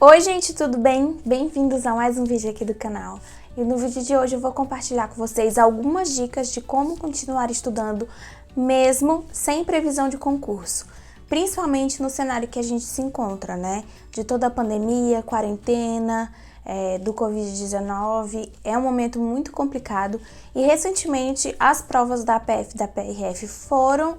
Oi gente, tudo bem? Bem-vindos a mais um vídeo aqui do canal. E no vídeo de hoje eu vou compartilhar com vocês algumas dicas de como continuar estudando mesmo sem previsão de concurso. Principalmente no cenário que a gente se encontra, né? De toda a pandemia, quarentena, do Covid-19. É um momento muito complicado e recentemente as provas da APF e da PRF foram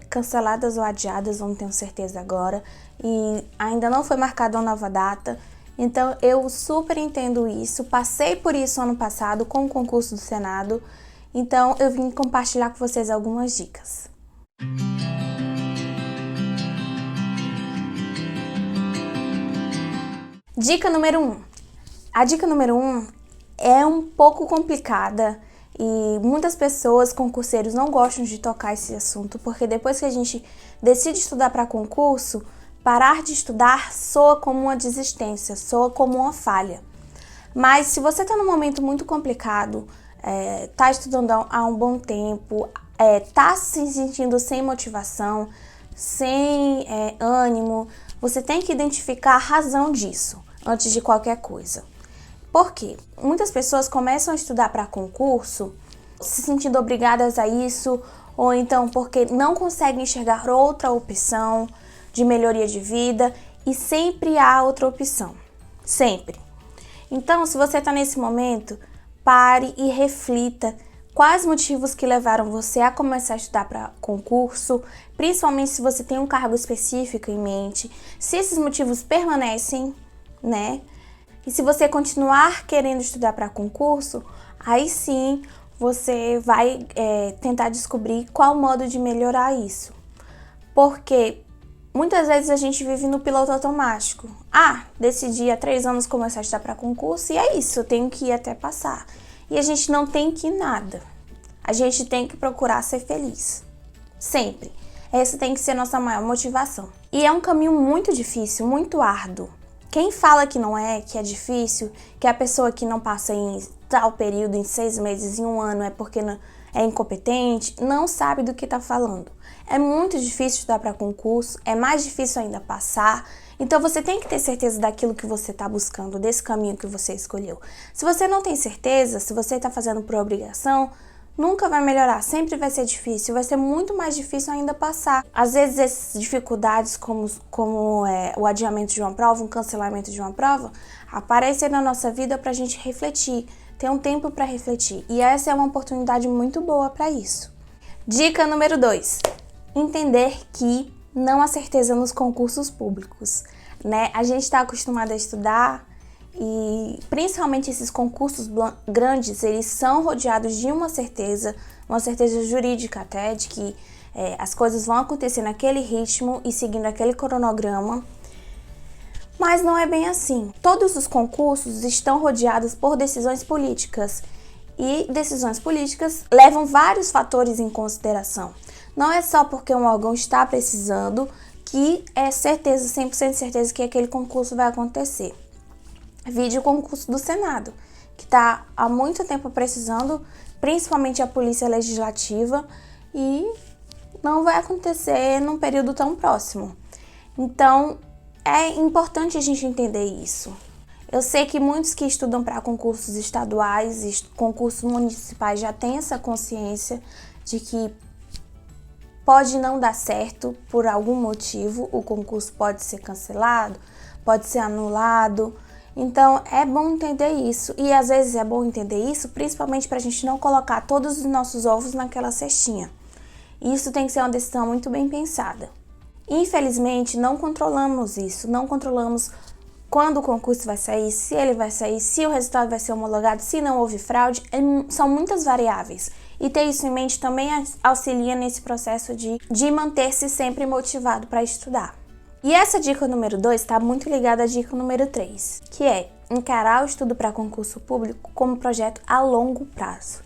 canceladas ou adiadas, não tenho certeza agora, e ainda não foi marcada uma nova data. Então eu super entendo isso, passei por isso ano passado com o concurso do Senado, então eu vim compartilhar com vocês algumas dicas. Dica número 1. A dica número 1 é um pouco complicada e muitas pessoas, concurseiros, não gostam de tocar esse assunto, porque depois que a gente decide estudar para concurso, parar de estudar soa como uma desistência, soa como uma falha. Mas se você está num momento muito complicado, está estudando há um bom tempo, está se sentindo sem motivação, sem ânimo, você tem que identificar a razão disso antes de qualquer coisa. Por quê? Muitas pessoas começam a estudar para concurso se sentindo obrigadas a isso, ou então porque não conseguem enxergar outra opção de melhoria de vida, e sempre há outra opção, sempre. Então, se você está nesse momento, pare e reflita quais motivos que levaram você a começar a estudar para concurso, principalmente se você tem um cargo específico em mente, se esses motivos permanecem, né? E se você continuar querendo estudar para concurso, aí sim você vai tentar descobrir qual modo de melhorar isso. Porque muitas vezes a gente vive no piloto automático. Decidi há 3 anos começar a estudar para concurso e é isso, eu tenho que ir até passar. E a gente não tem que ir nada. A gente tem que procurar ser feliz. Sempre. Essa tem que ser a nossa maior motivação. E é um caminho muito difícil, muito árduo. Quem fala que não é, que é difícil, que a pessoa que não passa em tal período, em 6 meses, em 1 ano, é porque é incompetente, não sabe do que está falando. É muito difícil estudar para concurso, é mais difícil ainda passar, então você tem que ter certeza daquilo que você está buscando, desse caminho que você escolheu. Se você não tem certeza, se você está fazendo por obrigação, nunca vai melhorar, sempre vai ser difícil, vai ser muito mais difícil ainda passar. Às vezes essas dificuldades como o adiamento de uma prova, um cancelamento de uma prova, aparecem na nossa vida para a gente refletir, ter um tempo para refletir. E essa é uma oportunidade muito boa para isso. Dica número 2. Entender que não há certeza nos concursos públicos, né? A gente está acostumado a estudar e principalmente esses concursos grandes, eles são rodeados de uma certeza jurídica até, de que as coisas vão acontecer naquele ritmo e seguindo aquele cronograma. Mas não é bem assim. Todos os concursos estão rodeados por decisões políticas e decisões políticas levam vários fatores em consideração. Não é só porque um órgão está precisando que é certeza, 100% certeza que aquele concurso vai acontecer. Vide o concurso do Senado, que está há muito tempo precisando, principalmente a Polícia Legislativa, e não vai acontecer num período tão próximo. Então, é importante a gente entender isso. Eu sei que muitos que estudam para concursos estaduais e concursos municipais já têm essa consciência de que pode não dar certo por algum motivo, o concurso pode ser cancelado, pode ser anulado. Então é bom entender isso, e às vezes é bom entender isso principalmente para a gente não colocar todos os nossos ovos naquela cestinha. Isso tem que ser uma decisão muito bem pensada. Infelizmente não controlamos isso, não controlamos quando o concurso vai sair, se ele vai sair, se o resultado vai ser homologado, se não houve fraude, são muitas variáveis. E ter isso em mente também auxilia nesse processo de manter-se sempre motivado para estudar. E essa dica número 2 está muito ligada à dica número 3, que é encarar o estudo para concurso público como projeto a longo prazo.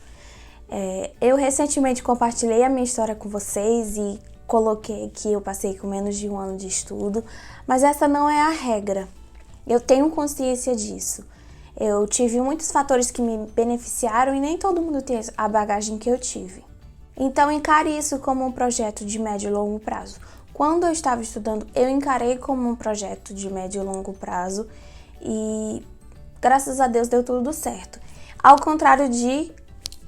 Eu recentemente compartilhei a minha história com vocês e coloquei que eu passei com menos de 1 ano de estudo, mas essa não é a regra. Eu tenho consciência disso. Eu tive muitos fatores que me beneficiaram e nem todo mundo tem a bagagem que eu tive. Então encare isso como um projeto de médio e longo prazo. Quando eu estava estudando, eu encarei como um projeto de médio e longo prazo e, graças a Deus, deu tudo certo. Ao contrário de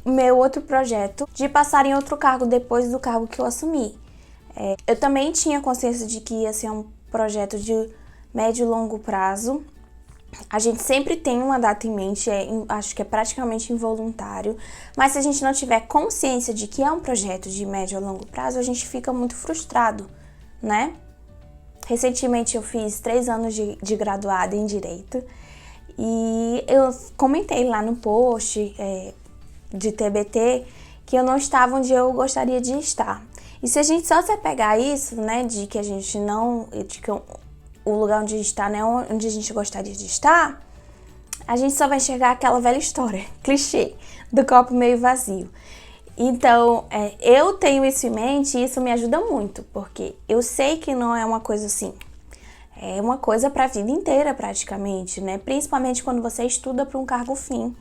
meu outro projeto, de passar em outro cargo depois do cargo que eu assumi. Eu também tinha consciência de que ia ser um projeto de médio e longo prazo. A gente sempre tem uma data em mente, acho que é praticamente involuntário, mas se a gente não tiver consciência de que é um projeto de médio a longo prazo, a gente fica muito frustrado, né? Recentemente eu fiz 3 anos de graduada em Direito e eu comentei lá no post de TBT que eu não estava onde eu gostaria de estar. E se a gente só se apegar a isso, né, de que a gente não... de que o lugar onde a gente está, né, onde a gente gostaria de estar, a gente só vai enxergar aquela velha história, clichê, do copo meio vazio. Então, eu tenho isso em mente e isso me ajuda muito, porque eu sei que não é uma coisa assim, é uma coisa para a vida inteira praticamente, né, principalmente quando você estuda para um cargo fim.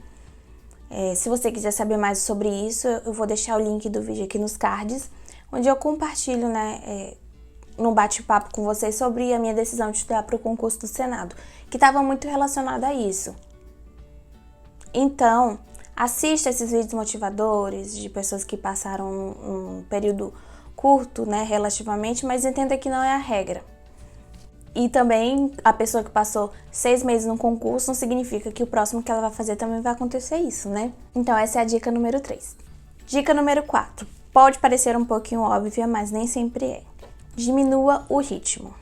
Se você quiser saber mais sobre isso, eu vou deixar o link do vídeo aqui nos cards, onde eu compartilho, né, no bate-papo com vocês sobre a minha decisão de estudar para o concurso do Senado, que estava muito relacionada a isso. Então, assista esses vídeos motivadores de pessoas que passaram um período curto, né, relativamente, mas entenda que não é a regra. E também a pessoa que passou 6 meses no concurso não significa que o próximo que ela vai fazer também vai acontecer isso, né? Então essa é a dica número 3. Dica número 4. Pode parecer um pouquinho óbvia, mas nem sempre é. Diminua o ritmo.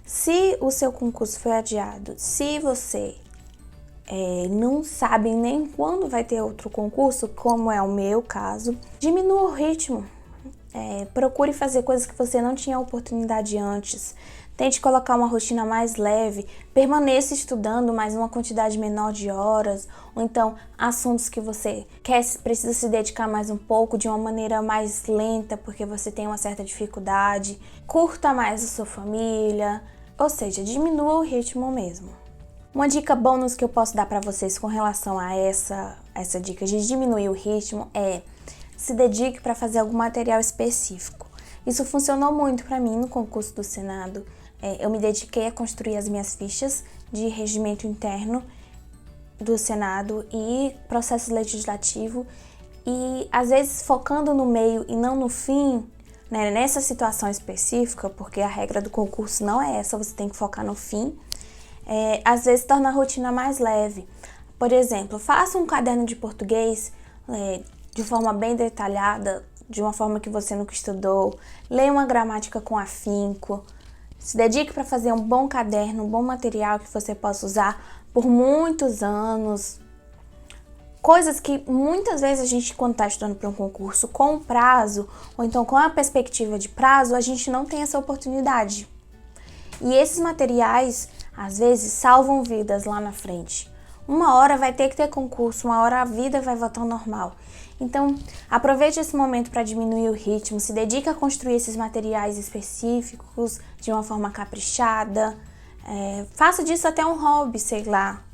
Se o seu concurso foi adiado, se você não sabe nem quando vai ter outro concurso, como é o meu caso, diminua o ritmo. Procure fazer coisas que você não tinha oportunidade antes. Tente colocar uma rotina mais leve, permaneça estudando mais uma quantidade menor de horas, ou então assuntos que você precisa se dedicar mais um pouco de uma maneira mais lenta, porque você tem uma certa dificuldade. Curta mais a sua família, ou seja, diminua o ritmo mesmo. Uma dica bônus que eu posso dar para vocês com relação a essa dica de diminuir o ritmo é: se dedique para fazer algum material específico. Isso funcionou muito para mim no concurso do Senado. Eu me dediquei a construir as minhas fichas de regimento interno do Senado e processo legislativo e, às vezes, focando no meio e não no fim, né, nessa situação específica, porque a regra do concurso não é essa, você tem que focar no fim, às vezes torna a rotina mais leve. Por exemplo, faça um caderno de português de forma bem detalhada, de uma forma que você nunca estudou, leia uma gramática com afinco, se dedique para fazer um bom caderno, um bom material que você possa usar por muitos anos. Coisas que muitas vezes a gente, quando está estudando para um concurso com prazo, ou então com a perspectiva de prazo, a gente não tem essa oportunidade. E esses materiais, às vezes, salvam vidas lá na frente. Uma hora vai ter que ter concurso, uma hora a vida vai voltar ao normal. Então, aproveite esse momento para diminuir o ritmo, se dedique a construir esses materiais específicos de uma forma caprichada, faça disso até um hobby, sei lá,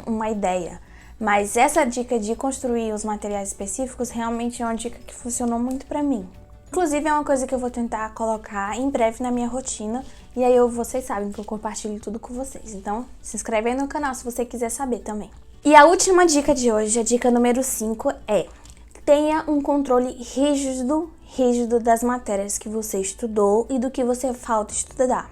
uma ideia. Mas essa dica de construir os materiais específicos realmente é uma dica que funcionou muito para mim. Inclusive é uma coisa que eu vou tentar colocar em breve na minha rotina, e aí vocês sabem que eu compartilho tudo com vocês. Então, se inscreve aí no canal se você quiser saber também. E a última dica de hoje, a dica número 5 é: tenha um controle rígido das matérias que você estudou e do que você falta estudar.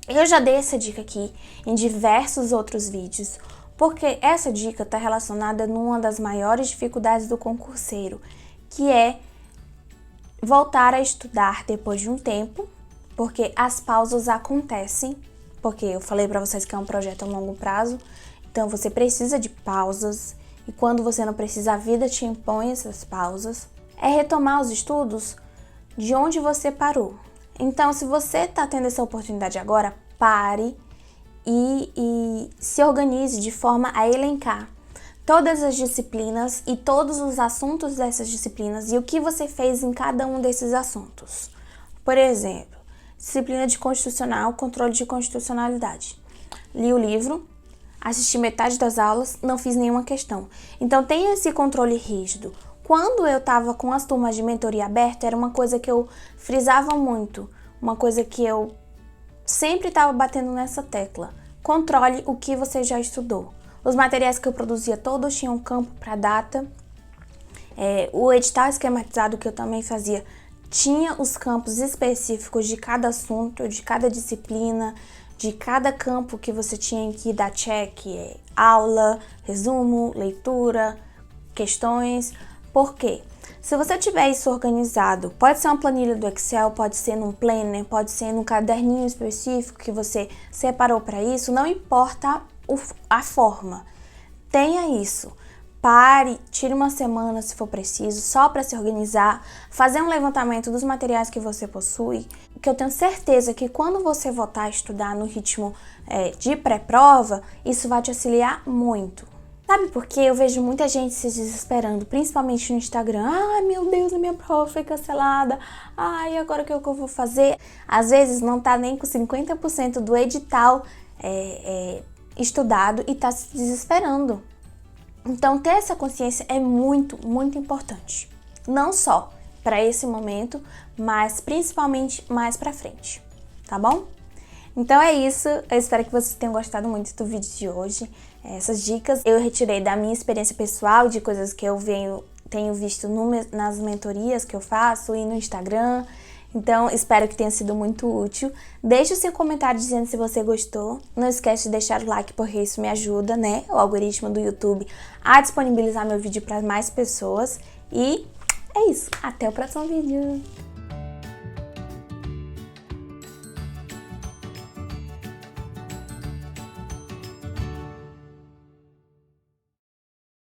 Eu já dei essa dica aqui em diversos outros vídeos, porque essa dica está relacionada numa das maiores dificuldades do concurseiro, que é voltar a estudar depois de um tempo, porque as pausas acontecem, porque eu falei para vocês que é um projeto a longo prazo, então você precisa de pausas, e quando você não precisa, a vida te impõe essas pausas. É retomar os estudos de onde você parou. Então, se você está tendo essa oportunidade agora, pare e se organize de forma a elencar todas as disciplinas e todos os assuntos dessas disciplinas e o que você fez em cada um desses assuntos. Por exemplo, disciplina de constitucional, controle de constitucionalidade. Li o livro, assisti metade das aulas, não fiz nenhuma questão. Então tenha esse controle rígido. Quando eu tava com as turmas de mentoria aberta, era uma coisa que eu frisava muito, uma coisa que eu sempre estava batendo nessa tecla. Controle o que você já estudou. Os materiais que eu produzia todos tinham campo para data. O edital esquematizado que eu também fazia tinha os campos específicos de cada assunto, de cada disciplina, de cada campo que você tinha que dar check, aula, resumo, leitura, questões. Por quê? Se você tiver isso organizado, pode ser uma planilha do Excel, pode ser num planner, pode ser num caderninho específico que você separou para isso, não importa a forma. Tenha isso. Pare, tire uma semana se for preciso, só para se organizar, fazer um levantamento dos materiais que você possui, que eu tenho certeza que quando você voltar a estudar no ritmo de pré-prova, isso vai te auxiliar muito. Sabe por quê? Eu vejo muita gente se desesperando, principalmente no Instagram. Ai, meu Deus, a minha prova foi cancelada. Ai, agora o que eu vou fazer? Às vezes não tá nem com 50% do edital estudado e tá se desesperando. Então, ter essa consciência é muito, muito importante. Não só para esse momento, mas principalmente mais pra frente, tá bom? Então é isso, eu espero que vocês tenham gostado muito do vídeo de hoje. Essas dicas eu retirei da minha experiência pessoal, de coisas que eu tenho visto nas mentorias que eu faço e no Instagram. Então espero que tenha sido muito útil. Deixe o seu comentário dizendo se você gostou. Não esquece de deixar o like porque isso me ajuda, né? O algoritmo do YouTube a disponibilizar meu vídeo para mais pessoas. E é isso, até o próximo vídeo!